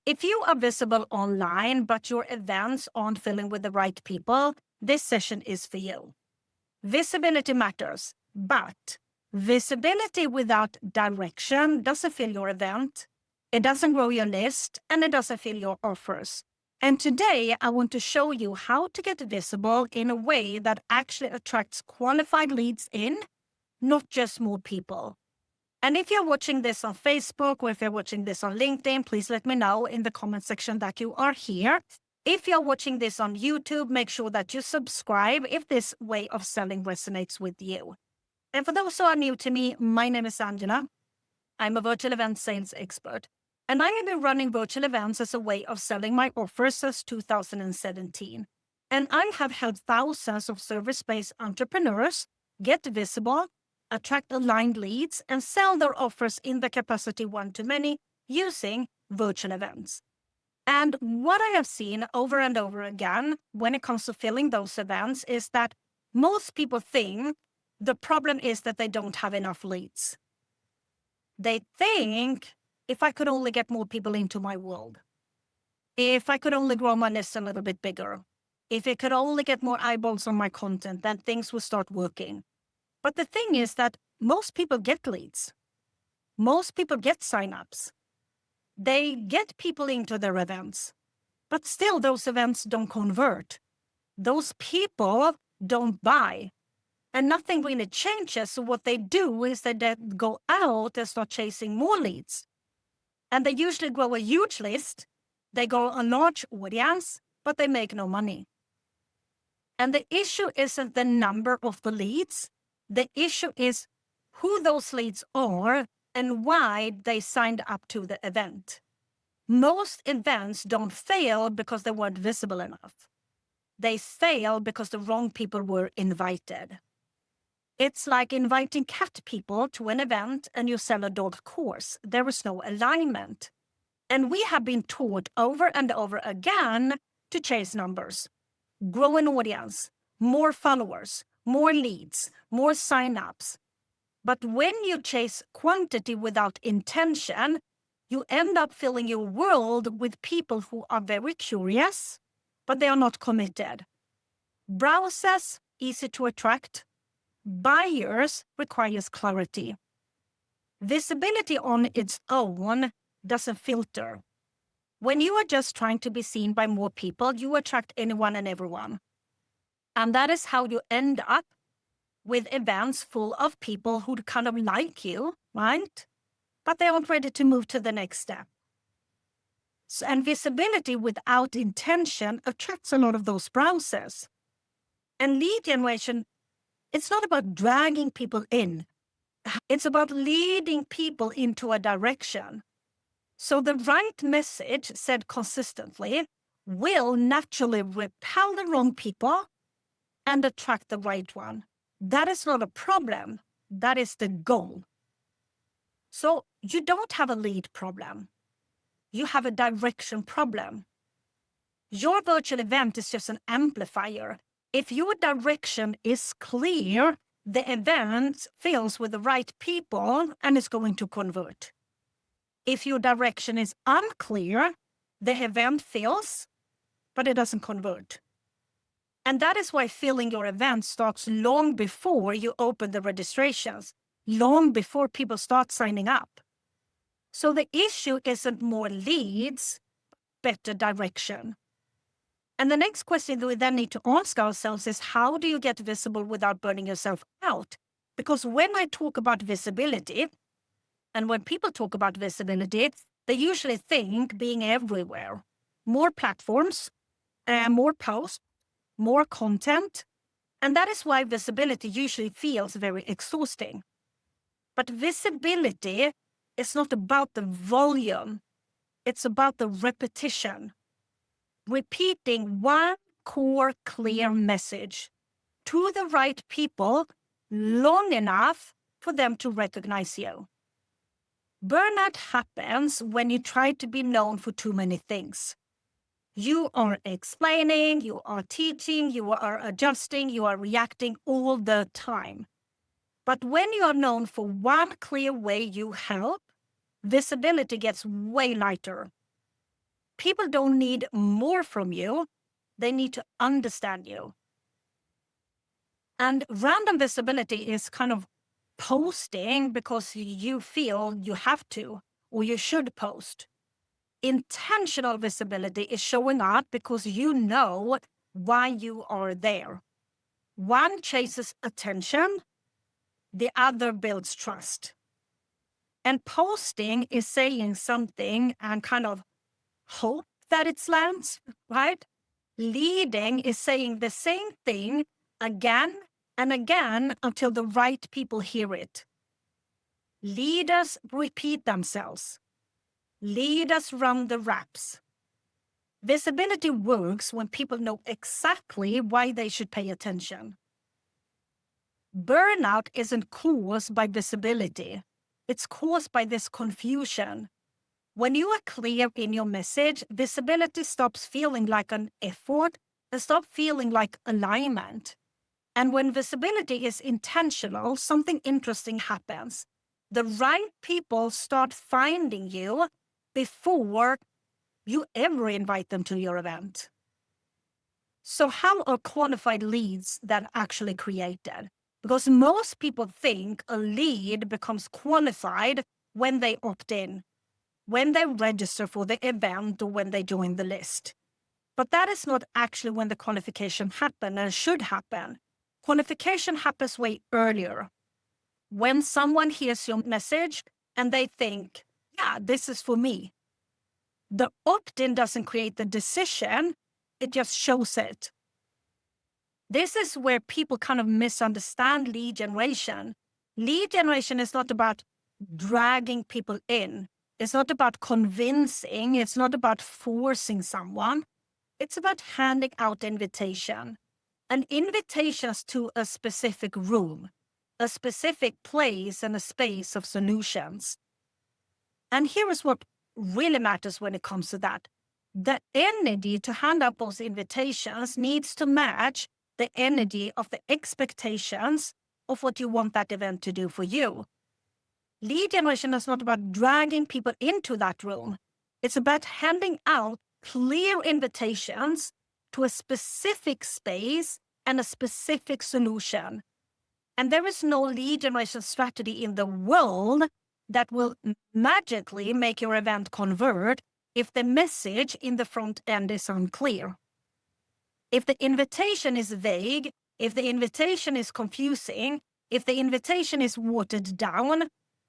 If you are visible online, but your events aren't filling with the right people, this session is for you. Visibility matters, but visibility without direction doesn't fill your event, it doesn't grow your list, and it doesn't fill your offers. And today, I want to show you how to get visible in a way that actually attracts qualified leads in, not just more people. And if you're watching this on Facebook or if you're watching this on LinkedIn, please let me know in the comment section that you are here. If you're watching this on YouTube, make sure that you subscribe if this way of selling resonates with you. And for those who are new to me, my name is Angela. I'm a virtual event sales expert. And I have been running virtual events as a way of selling my offers since 2017. And I have helped thousands of service-based entrepreneurs get visible, attract aligned leads, and sell their offers in the capacity one-to-many using virtual events. And what I have seen over and over again when it comes to filling those events is that most people think the problem is that they don't have enough leads. They think, if I could only get more people into my world, if I could only grow my list a little bit bigger, if I could only get more eyeballs on my content, then things will start working. But the thing is that most people get leads. Most people get signups. They get people into their events. But still, those events don't convert. Those people don't buy. And nothing really changes. So what they do is that they go out and start chasing more leads. And they usually grow a huge list. They grow a large audience, but they make no money. And the issue isn't the number of the leads. The issue is who those leads are and why they signed up to the event. Most events don't fail because they weren't visible enough. They fail because the wrong people were invited. It's like inviting cat people to an event and you sell a dog course. There is no alignment. And we have been taught over and over again to chase numbers, grow an audience, more followers, more leads, more signups. But when you chase quantity without intention, you end up filling your world with people who are very curious, but they are not committed. Browsers, easy to attract. Buyers requires clarity. Visibility on its own doesn't filter. When you are just trying to be seen by more people, you attract anyone and everyone. And that is how you end up with events full of people who kind of like you, right? But they aren't ready to move to the next step. So, and visibility without intention attracts a lot of those browsers. And lead generation, it's not about dragging people in. It's about leading people into a direction. So the right message said consistently will naturally repel the wrong people and attract the right one. That is not a problem. That is the goal. So you don't have a lead problem. You have a direction problem. Your virtual event is just an amplifier. If your direction is clear, the event fills with the right people and is going to convert. If your direction is unclear, the event fills, but it doesn't convert. And that is why filling your event starts long before you open the registrations, long before people start signing up. So the issue isn't more leads, better direction. And the next question that we then need to ask ourselves is, how do you get visible without burning yourself out? Because when I talk about visibility, and when people talk about visibility, they usually think being everywhere. More platforms, more posts, more content. And that is why visibility usually feels very exhausting. But visibility is not about the volume. It's about the repetition. Repeating one core clear message to the right people long enough for them to recognize you. Burnout happens when you try to be known for too many things. You are explaining, you are teaching, you are adjusting, you are reacting all the time. But when you are known for one clear way you help, visibility gets way lighter. People don't need more from you. They need to understand you. And random visibility is kind of posting because you feel you have to or you should post. Intentional visibility is showing up because you know why you are there. One chases attention, the other builds trust. And posting is saying something and kind of hope that it lands, right? Leading is saying the same thing again and again until the right people hear it. Leaders repeat themselves. Leaders run the reps. Visibility works when people know exactly why they should pay attention. Burnout isn't caused by visibility. It's caused by this confusion. When you are clear in your message, visibility stops feeling like an effort and stops feeling like alignment. And when visibility is intentional, something interesting happens. The right people start finding you before you ever invite them to your event. So how are qualified leads then actually created? Because most people think a lead becomes qualified when they opt in, when they register for the event, or when they join the list. But that is not actually when the qualification happens and should happen. Qualification happens way earlier. When someone hears your message and they think, yeah, this is for me. The opt-in doesn't create the decision, it just shows it. This is where people kind of misunderstand lead generation. Lead generation is not about dragging people in. It's not about convincing. It's not about forcing someone. It's about handing out invitation. And invitations to a specific room, a specific place, and a space of solutions. And here is what really matters when it comes to that. The energy to hand out those invitations needs to match the energy of the expectations of what you want that event to do for you. Lead generation is not about dragging people into that room. It's about handing out clear invitations to a specific space and a specific solution. And there is no lead generation strategy in the world that will magically make your event convert if the message in the front end is unclear. If the invitation is vague, if the invitation is confusing, if the invitation is watered down,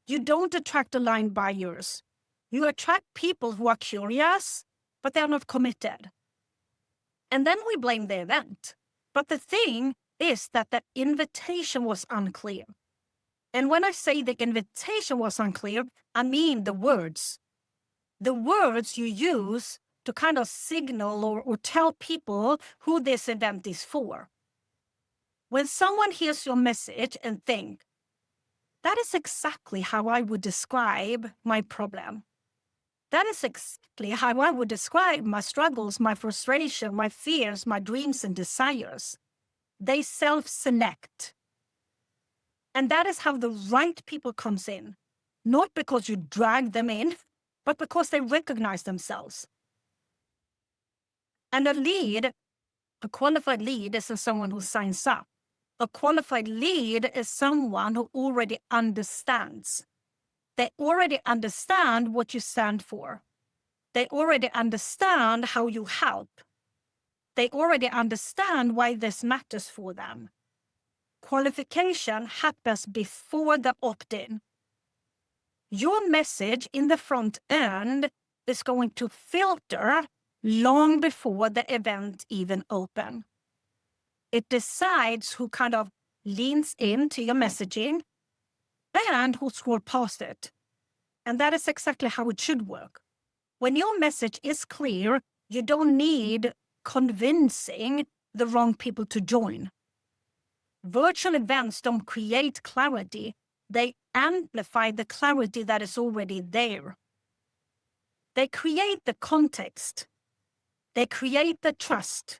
you don't attract aligned buyers. You attract people who are curious, but they're not committed. And then we blame the event. But the thing is that the invitation was unclear. And when I say the invitation was unclear, I mean the words. The words you use to kind of signal or tell people who this event is for. When someone hears your message and think, that is exactly how I would describe my problem. That is exactly how I would describe my struggles, my frustration, my fears, my dreams and desires. They self-select. And that is how the right people comes in. Not because you drag them in, but because they recognize themselves. And a qualified lead isn't someone who signs up. A qualified lead is someone who already understands. They already understand what you stand for. They already understand how you help. They already understand why this matters for them. Qualification happens before the opt-in. Your message in the front end is going to filter long before the event even opens. It decides who kind of leans into your messaging and who scroll past it. And that is exactly how it should work. When your message is clear, you don't need convincing the wrong people to join. Virtual events don't create clarity. They amplify the clarity that is already there. They create the context. They create the trust.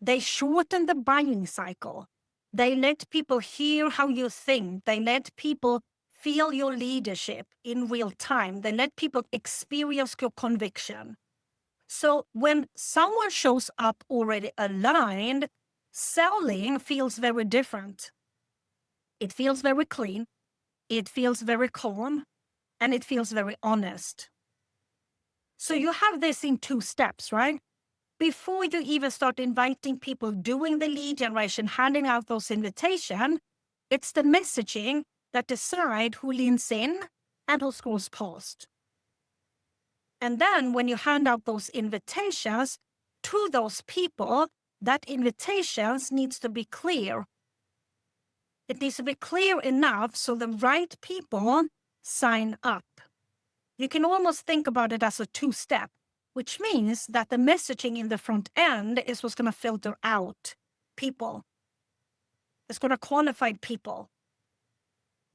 They shorten the buying cycle. They let people hear how you think. They let people feel your leadership in real time. They let people experience your conviction. So when someone shows up already aligned, selling feels very different. It feels very clean, it feels very calm, and it feels very honest. So you have this in 2 steps, right? Before you even start inviting people, doing the lead generation, handing out those invitations, it's the messaging that decide who leans in and who scrolls past. And then when you hand out those invitations to those people, that invitations needs to be clear. It needs to be clear enough so the right people sign up. You can almost think about it as a 2-step, which means that the messaging in the front end is what's going to filter out people. It's going to qualify people.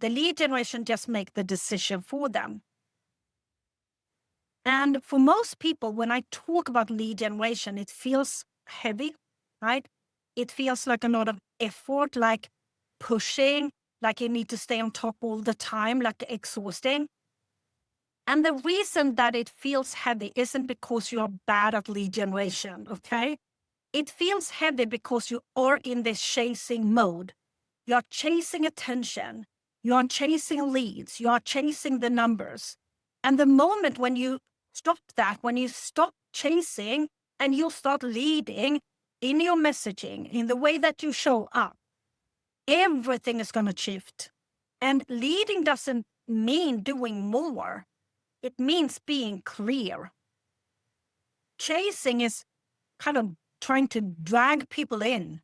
The lead generation just make the decision for them. And for most people, when I talk about lead generation, it feels heavy, right? It feels like a lot of effort, like pushing, like you need to stay on top all the time, like exhausting. And the reason that it feels heavy isn't because you are bad at lead generation, okay? It feels heavy because you are in this chasing mode. You are chasing attention. You are chasing leads. You are chasing the numbers. And the moment when you stop that, when you stop chasing and you start leading in your messaging, in the way that you show up, everything is going to shift. And leading doesn't mean doing more. It means being clear. Chasing is kind of trying to drag people in.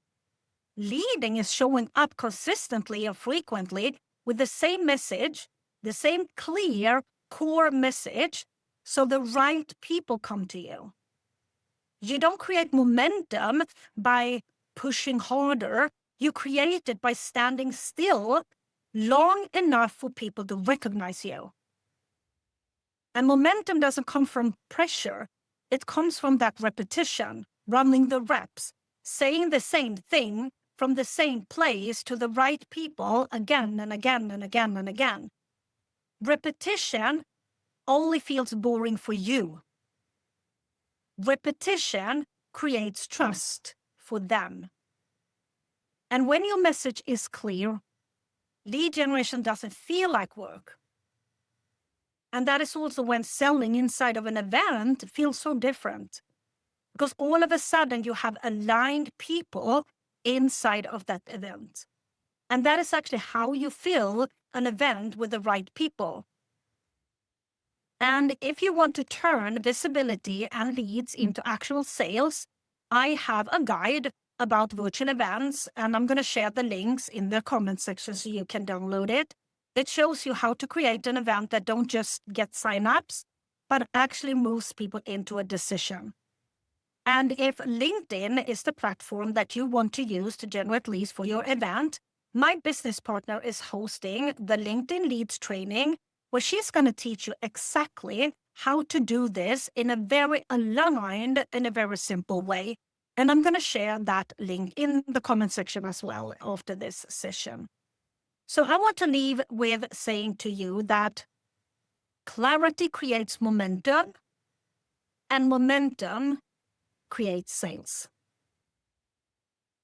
Leading is showing up consistently and frequently with the same message, the same clear core message, so the right people come to you. You don't create momentum by pushing harder. You create it by standing still long enough for people to recognize you. And momentum doesn't come from pressure. It comes from that repetition, running the reps, saying the same thing from the same place to the right people again and again and again and again. Repetition only feels boring for you. Repetition creates trust for them. And when your message is clear, lead generation doesn't feel like work. And that is also when selling inside of an event feels so different. Because all of a sudden you have aligned people inside of that event. And that is actually how you fill an event with the right people. And if you want to turn visibility and leads into actual sales, I have a guide about virtual events, and I'm going to share the links in the comment section so you can download it. It shows you how to create an event that don't just get signups, but actually moves people into a decision. And if LinkedIn is the platform that you want to use to generate leads for your event, my business partner is hosting the LinkedIn Leads training, where she's going to teach you exactly how to do this in a very aligned, in a very simple way. And I'm going to share that link in the comment section as well after this session. So I want to leave with saying to you that clarity creates momentum, and momentum creates sales.